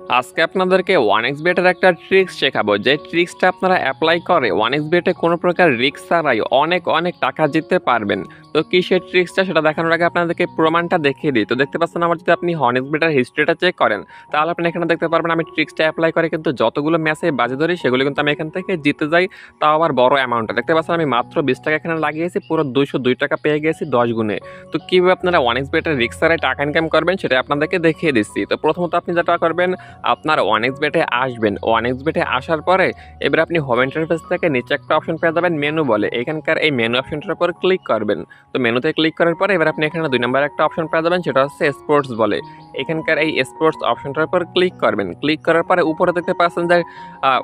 আজকে আপনাদেরকে ওয়ানএক্সবেটের একটা ট্রিক্স শেখাবো, যে ট্রিক্সটা আপনারা অ্যাপ্লাই করে ওয়ানএক্সবেটে কোনো প্রকার রিস্ক ছাড়াই অনেক অনেক টাকা জিততে পারবেন। তো কি সেই ট্রিক্সটা সেটা দেখানোর আগে আপনাদেরকে প্রমাণটা দেখিয়ে দিই। তো দেখতে পাচ্ছেন আমার, যদি আপনি ওয়ানএক্সবেটের হিস্ট্রিটা চেক করেন তাহলে আপনি এখানে দেখতে পারবেন আমি ট্রিক্সটা অ্যাপ্লাই করে কিন্তু যতগুলো ম্যাচে বাজি ধরি সেগুলো কিন্তু আমি এখান থেকে জিতে যাই, তাও আবার বড় অ্যামাউন্টটা। দেখতে পাচ্ছেন আমি মাত্র 20 টাকা এখানে লাগিয়েছি, পুরো 202 টাকা পেয়ে গেছি 10 গুণে। তো কীভাবে আপনারা ওয়ানএক্সবেটের রিস্ক ছাড়াই টাকা ইনকাম করবেন সেটা আপনাদেরকে দেখিয়ে দিচ্ছি। তো প্রথমত আপনি যেটা করবেন, আপনার ওয়ানএক্সবেটে আসবেন। ওয়ানএক্সবেটে আসার পরে এবার আপনি হোম ইন্টারফেস থেকে নিচে একটা অপশন পেয়ে যাবেন মেনু বলে, এখানকার এই মেনু অপশনটার উপর ক্লিক করবেন। তো মেনুতে ক্লিক করার পরে এবার আপনি এখানে 2 নম্বর একটা অপশন পেয়ে যাবেন, সেটা হচ্ছে স্পোর্টস বলে। এখানকার এই স্পোর্টস অপশনটার উপর ক্লিক করবেন। ক্লিক করার পরে উপরে দেখতে পাচ্ছেন যে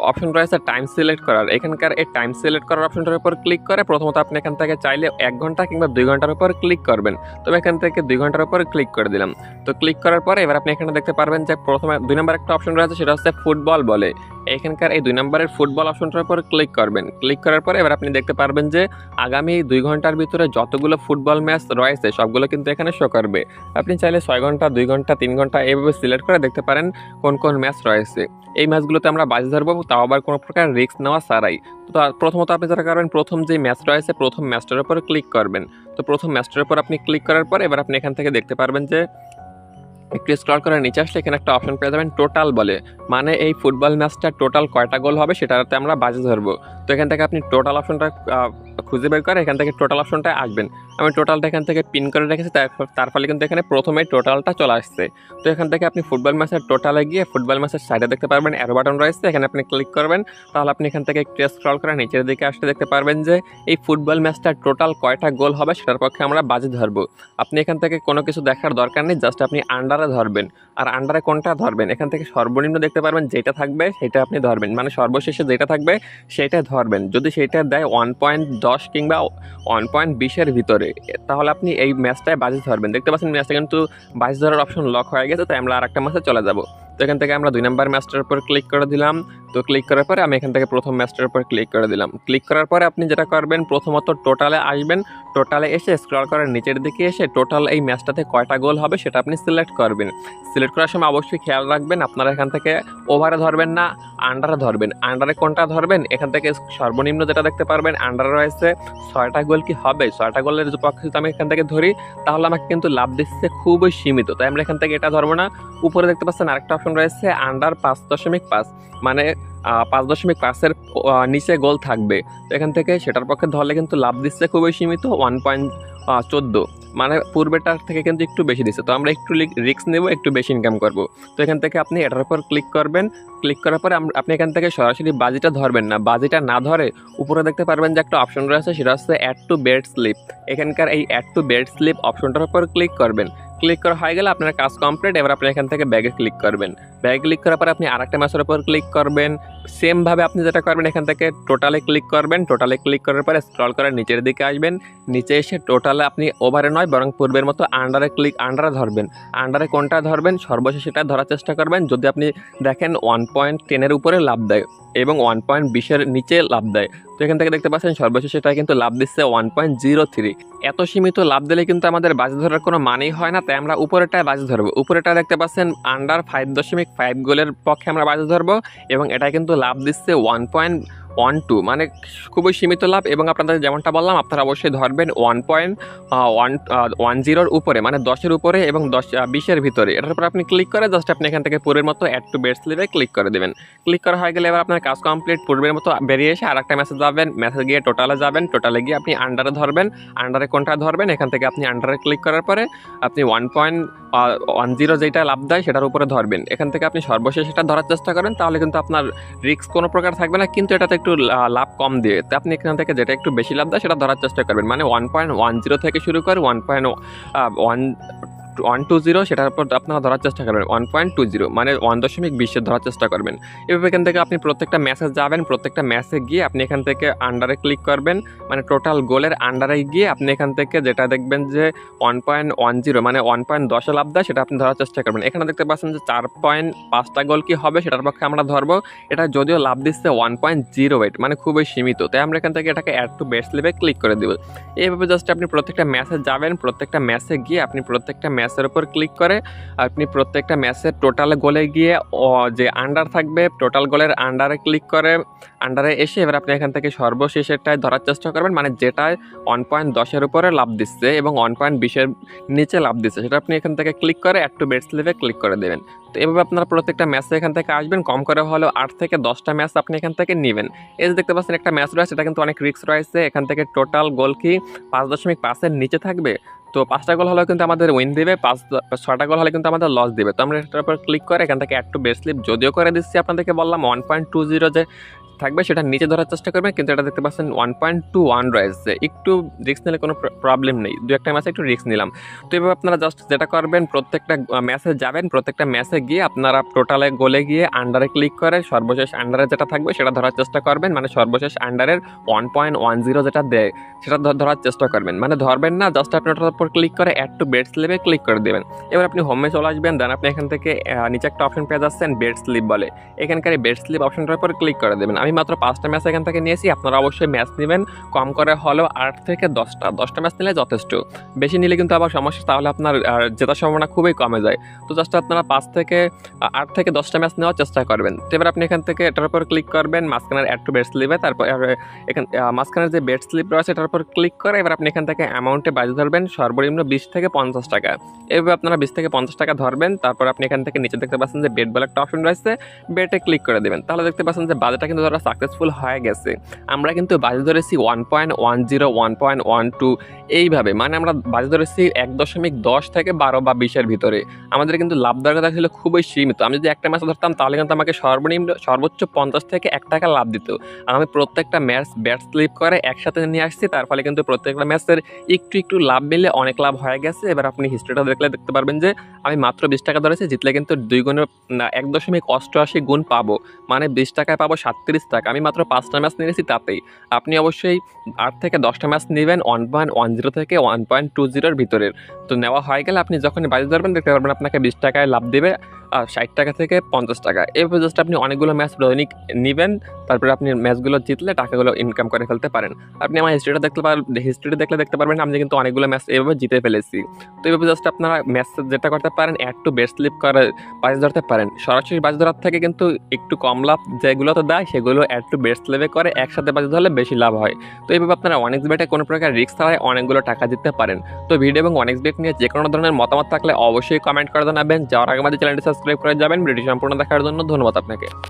অপশন রয়েছে টাইম সিলেক্ট করার। এখানকার এই টাইম সিলেক্ট করার অপশনটার উপর ক্লিক করে প্রথমত আপনি এখান থেকে চাইলে 1 ঘন্টা কিংবা 2 ঘন্টার উপর ক্লিক করবেন। তবে এখান থেকে 2 ঘন্টার উপর ক্লিক করে দিলাম। তো ক্লিক করার পরে এবার আপনি এখানে দেখতে পারবেন যে প্রথমে 2 নম্বর একটা অপশন রয়েছে, সেটা হচ্ছে ফুটবল বলে। এখানকার এই 2 নম্বরের ফুটবল অপশনটার উপর ক্লিক করবেন। ক্লিক করার পরে এবার আপনি দেখতে পারবেন যে আগামী 2 ঘন্টার ভিতরে যতগুলো ফুটবল ম্যাচ রয়েছে সবগুলো কিন্তু এখানে শো করবে। আপনি চাইলে 6 ঘন্টা, 2 ঘন্টা, 3 ঘন্টা এইভাবে সিলেক্ট করে দেখতে পারেন কোন কোন ম্যাচ রয়েছে। এই ম্যাচগুলোতে আমরা বাজি ধরবো, তাও আবার কোনো প্রকার রিস্ক নেওয়া ছাড়াই। তো প্রথমত আপনি যেটা করবেন, প্রথম যে ম্যাচ রয়েছে প্রথম ম্যাচটার উপর ক্লিক করবেন। তো প্রথম ম্যাচটার উপর আপনি ক্লিক করার পর এবার আপনি এখান থেকে দেখতে পারবেন যে একটু স্ক্রল করে নিচে আসলে এখানে একটা অপশন পেয়ে যাবেন টোটাল বলে, মানে এই ফুটবল ম্যাচটা টোটাল কয়টা গোল হবে সেটাতে আমরা বাজি ধরবো। তো এখান থেকে আপনি টোটাল অপশনটা খুঁজে বের করে এখান থেকে টোটাল অপশনটা আসবেন। আমি টোটালটা এখান থেকে পিন করে রেখেছি, তার ফলে কিন্তু এখানে প্রথমে টোটালটা চলে আসছে। তো এখান থেকে আপনি ফুটবল ম্যাচের টোটালে গিয়ে ফুটবল ম্যাচের সাইডে দেখতে পারবেন অ্যারো বাটন রয়েছে, এখানে আপনি ক্লিক করবেন। তাহলে আপনি এখান থেকে একটু স্ক্রল করে নিচের দিকে আসলে দেখতে পারবেন যে এই ফুটবল ম্যাচটা টোটাল কয়টা গোল হবে সেটার পক্ষে আমরা বাজি ধরবো। আপনি এখান থেকে কোনো কিছু দেখার দরকার নেই, জাস্ট আপনি আন্ডারে ধরবেন। আর আন্ডারে কোনটা ধরবেন, এখান থেকে সর্বনিম্ন দেখতে পারবেন যেটা থাকবে সেটা আপনি ধরবেন, মানে সর্বশেষে যেটা থাকবে সেটা ধরবেন। যদি সেটা দেয় 1.10 কিংবা 1.20-এর ভিতরে, তাহলে আপনি এই ম্যাচটায় বাজি ধরবেন। দেখতে পাচ্ছেন ম্যাচটা কিন্তু বাজি ধরার অপশন লক হয়ে গেছে, তাই আমরা আরেকটা ম্যাচে চলে যাব। তো এখান থেকে আমরা 2 নম্বর ম্যাচটার উপর ক্লিক করে দিলাম। তো ক্লিক করার পরে আমি এখান থেকে প্রথম ম্যাচটার উপর ক্লিক করে দিলাম। ক্লিক করার পরে আপনি যেটা করবেন, প্রথমত টোটালে আসবেন। টোটালে এসে স্ক্রল করার নিচের দিকে এসে টোটাল এই ম্যাচটাতে কয়টা গোল হবে সেটা আপনি সিলেক্ট করবেন। সিলেক্ট করার সময় অবশ্যই খেয়াল রাখবেন আপনারা এখান থেকে ওভারে ধরবেন না, আন্ডারে ধরবেন। আন্ডারে কোনটা ধরবেন, এখান থেকে সর্বনিম্ন যেটা দেখতে পারবেন আন্ডারে রয়েছে 6টা গোল কি হবে, 6টা গোলের পক্ষে যদি আমি এখান থেকে ধরি তাহলে আমাকে কিন্তু লাভ দিচ্ছে খুবই সীমিত, তাই আমরা এখান থেকে এটা ধরবো না। উপরে দেখতে পাচ্ছেন আরেকটা অপশন রয়েছে আন্ডার 5.5, মানে 5.5-এর নিচে গোল থাকবে। তো এখান থেকে সেটার পক্ষে ধরলে কিন্তু লাভ দিচ্ছে খুবই সীমিত 1.14, মানে পূর্বেটার থেকে কিন্তু একটু বেশি দিচ্ছে। তো আমরা একটু রিস্ক নেব, একটু বেশি ইনকাম করব। তো এখান থেকে আপনি এটার উপর ক্লিক করবেন। ক্লিক করার পরে আপনি এখান থেকে সরাসরি বাজিটা ধরবেন না, বাজিটা না ধরে উপরে দেখতে পারবেন যে একটা অপশন রয়েছে, সেটা হচ্ছে অ্যাড টু বেট স্লিপ। এখানকার এই অ্যাড টু বেট স্লিপ অপশনটার উপর ক্লিক করবেন। ক্লিক করা হয়ে গেলে আপনার কাজ কমপ্লিট। এবার আপনি এখান থেকে ব্যাগে ক্লিক করবেন। ব্যাগে ক্লিক করার পরে আপনি আরেকটা ম্যাচের উপর ক্লিক করবেন। সেমভাবে আপনি যেটা করবেন, এখান থেকে টোটালে ক্লিক করবেন। টোটালে ক্লিক করার পরে স্ক্রল করে নিচের দিকে আসবেন। নিচে এসে টোটালে আপনি ওভারে নয় বরং পূর্বের মতো আন্ডারে ধরবেন। আন্ডারে কোনটা ধরবেন সর্বশেষ সেটা ধরার চেষ্টা করবেন। যদি আপনি দেখেন 1.10-এর উপরে লাভ দেয় এবং 1.20-এর নিচে লাভ দেয়, তো এখান থেকে দেখতে পাচ্ছেন সর্বশেষ এটা কিন্তু লাভ দিচ্ছে 1.03। এত সীমিত লাভ দিলে কিন্তু আমাদের বাজি ধরার কোনো মানেই হয় না, তাই আমরা উপরেটায় বাজি ধরবো। উপরেটা দেখতে পাচ্ছেন আন্ডার 5.5 গোলের পক্ষে আমরা বাজি ধরবো এবং এটা কিন্তু লাভ দিচ্ছে 1.12, মানে খুবই সীমিত লাভ। এবং আপনাদের যেমনটা বললাম আপনারা অবশ্যই ধরবেন 1.10-এর উপরে, মানে 10-এর উপরে এবং 20-এর ভিতরে। এটার উপর আপনি ক্লিক করে জাস্ট আপনি এখান থেকে পূর্বের মতো অ্যাড টু বেট স্লিপে ক্লিক করে দেবেন। ক্লিক করা হয়ে গেলে এবার আপনার কাজ কমপ্লিট। পূর্বের মতো বেরিয়ে এসে আরেকটা মেসেজ যাবেন, মেসেজ গিয়ে টোটালে যাবেন। টোটালে গিয়ে আপনি আন্ডারে ধরবেন। আন্ডারে কোনটা ধরবেন, এখান থেকে আপনি আন্ডারে ক্লিক করার পরে আপনি 1.10 যেটা লাভ দেয় সেটার উপরে ধরবেন। এখান থেকে আপনি সর্বশেষ সেটা ধরার চেষ্টা করেন, তাহলে কিন্তু আপনার রিস্ক কোনো প্রকার থাকবে না, কিন্তু এটাতে একটু লাভ কম দিয়ে। তো আপনি এখান থেকে যেটা একটু বেশি লাভ দেয় সেটা ধরার চেষ্টা করবেন, মানে 1.10 থেকে শুরু করে 1.20 সেটার উপর আপনারা ধরার চেষ্টা করবেন। 1.20 মানে 1.20 ধরার চেষ্টা করবেন। এভাবে এখান থেকে আপনি প্রত্যেকটা ম্যাচে যাবেন। প্রত্যেকটা ম্যাচে গিয়ে আপনি এখান থেকে আন্ডারে ক্লিক করবেন, মানে টোটাল গোলের আন্ডারে গিয়ে আপনি এখান থেকে যেটা দেখবেন যে 1.10 মানে 1.10 লাভ দেয় সেটা আপনি ধরার চেষ্টা করবেন। এখানে দেখতে পাচ্ছেন যে 4.5টা গোল কি হবে সেটার পক্ষে আমরা ধরবো। এটা যদিও লাভ দিচ্ছে 1.08, মানে খুবই সীমিত, তাই আমরা এখান থেকে এটাকে অ্যাড টু বেট স্লিপে ক্লিক করে দেবো। এইভাবে জাস্ট আপনি প্রত্যেকটা ম্যাচে যাবেন। প্রত্যেকটা ম্যাচে গিয়ে আপনি প্রত্যেকটা ম্যাচের উপর ক্লিক করে আপনি প্রত্যেকটা ম্যাচের টোটাল গোলে গিয়ে যে আন্ডার থাকবে টোটাল গোলের আন্ডারে ক্লিক করে আন্ডারে এসে এবার আপনি এখান থেকে সর্বশেষেরটায় ধরার চেষ্টা করবেন, মানে যেটায় 1.10-এর উপরে লাভ দিচ্ছে এবং 1.20-এর নিচে লাভ দিচ্ছে সেটা আপনি এখান থেকে ক্লিক করে অ্যাড টু বেট স্লিপে ক্লিক করে দেবেন। তো এভাবে আপনারা প্রত্যেকটা ম্যাচে এখান থেকে আসবেন, কম করে হলেও 8 থেকে 10টা ম্যাচ আপনি এখান থেকে নেবেন। এই যে দেখতে পাচ্ছেন একটা ম্যাচ রয়েছে, এটা কিন্তু অনেক রিস্ক রয়েছে। এখান থেকে টোটাল গোল কি 5.5-এর নিচে থাকবে, তো 5টা গোল হলেও কিন্তু আমাদের উইন দেবে, 6টা গোল হলে কিন্তু আমাদের লস দেবে। তো আমরা এটার উপর ক্লিক করে এখান থেকে অ্যাড টু বেট স্লিপ যদিও করে দিচ্ছি, আপনাদেরকে বললাম 1.20 যে থাকবে সেটা নিচে ধরার চেষ্টা করবেন, কিন্তু এটা দেখতে পাচ্ছেন 1.21 রয়েছে। একটু রিস্ক নিলে কোনো প্রবলেম নেই, দু একটা ম্যাচে একটু রিস্ক নিলাম। তো এভাবে আপনারা জাস্ট যেটা করবেন প্রত্যেকটা ম্যাচে যাবেন, প্রত্যেকটা ম্যাচে গিয়ে আপনারা টোটালে গোলে গিয়ে আন্ডারে ক্লিক করে সর্বশেষ আন্ডারে যেটা থাকবে সেটা ধরার চেষ্টা করবেন, মানে সর্বশেষ আন্ডারের 1.10 যেটা দেয় সেটা ধরার চেষ্টা করবেন, মানে ধরবেন না, জাস্ট আপনি ওটার উপর ক্লিক করে অ্যাড টু বেট স্লিপে ক্লিক করে দেবেন। এবার আপনি হোমে চলে আসবেন, দেন আপনি এখান থেকে নিচে একটা অপশন পেয়ে যাচ্ছেন বেট স্লিপ বলে, এখানকার বেট স্লিপ অপশনটার উপর ক্লিক করে দেবেন। আমি মাত্র 5টা ম্যাচ এখান থেকে নিয়েছি, আপনারা অবশ্যই ম্যাচ নেবেন কম করে হলেও 8 থেকে 10টা ম্যাচ নিলে যথেষ্ট, বেশি নিলে কিন্তু আবার সমস্যা, তাহলে আপনার জেতার সম্ভাবনা খুবই কমে যায়। তো জাস্ট আপনারা 8 থেকে 10টা ম্যাচ নেওয়ার চেষ্টা করবেন। তো এবার আপনি এখান থেকে এটার উপর ক্লিক করবেন মাঝখানের অ্যাড টু বেট স্লিপে, তারপর এখান মাঝখানের যে বেট স্লিপ রয়েছে এটার উপর ক্লিক করে এবার আপনি এখান থেকে অ্যামাউন্টে বাজি ধরবেন সর্বনিম্ন 20 থেকে 50 টাকা। এভাবে আপনারা 20 থেকে 50 টাকা ধরবেন, তারপর আপনি এখান থেকে নিচে দেখতে পাচ্ছেন যে বেট বলে একটা অপশন রয়েছে, বেটে ক্লিক করে দেবেন। তাহলে দেখতে পাচ্ছেন যে বাজেটটা কিন্তু ধরা সাকসেসফুল হয়ে গেছে। আমরা কিন্তু বাজে ধরেছি 1.10, 1.12 এইভাবে, মানে আমরা বাজে ধরেছি 1.10 থেকে 12 বা 20-এর ভিতরে। আমাদের কিন্তু লাভ দরকার ছিল খুবই সীমিত। আমি যদি একটা ম্যাচ ধরতাম তাহলে কিন্তু আমাকে সর্বোচ্চ 50 থেকে 1 টাকা লাভ দিত। আর আমি প্রত্যেকটা ম্যাচ ব্যাট স্লিপ করে একসাথে নিয়ে আসছি, তার ফলে কিন্তু প্রত্যেকটা ম্যাচের একটু লাভ মিলে অনেক লাভ হয়ে গেছে। এবার আপনি হিস্ট্রিটা দেখলে দেখতে পারবেন যে আমি মাত্র 20 টাকা ধরেছি, জিতলে কিন্তু 2 গুণের 1.88 গুণ পাবো, মানে 20 টাকায় পাবো 37 টাকা। আমি মাত্র 5টা ম্যাচ নিয়েছি তাতেই। আপনি অবশ্যই 8 থেকে 10টা ম্যাচ নেবেন 1.10 থেকে 1.20-এর ভিতরের। তো নেওয়া হয়ে গেলে আপনি যখনই বাজি ধরবেন দেখতে পারবেন আপনাকে 20 টাকায় লাভ দেবে 60 টাকা থেকে 50 টাকা। এভাবে জাস্ট আপনি অনেকগুলো ম্যাচ দৈনিক নেবেন, তারপরে আপনি ম্যাচগুলো জিতলে টাকাগুলো ইনকাম করে ফেলতে পারেন। আপনি আমার হিস্ট্রিটা দেখলে দেখতে পারবেন আমি কিন্তু অনেকগুলো ম্যাচ এভাবে জিতে ফেলেছি। তো এভাবে জাস্ট আপনারা ম্যাচ যেটা করতে পারেন অ্যাড টু বেট স্লিপ করে বাজি ধরতে পারেন। সরাসরি বাজি ধরার থেকে কিন্তু একটু কম লাভ যেগুলো তো দেয় সেগুলো অ্যাড টু বেট স্লিপে করে একসাথে বাজি ধরলে বেশি লাভ হয়। তো এইভাবে আপনারা অনেক্স বেটে কোনো প্রকার রিস্ক ছাড়াই অনেকগুলো টাকা জিততে পারেন। তো ভিডিও এবং অনেক্স বেট নিয়ে যে কোনো ধরনের মতামত থাকলে অবশ্যই কমেন্ট করে জানাবেন। যাওয়ার আগে আমাদের চ্যানেলটি সাবস্ক্রাইব করে যাবেন। ভিডিও সম্পূর্ণ দেখার জন্য ধন্যবাদ আপনাকে।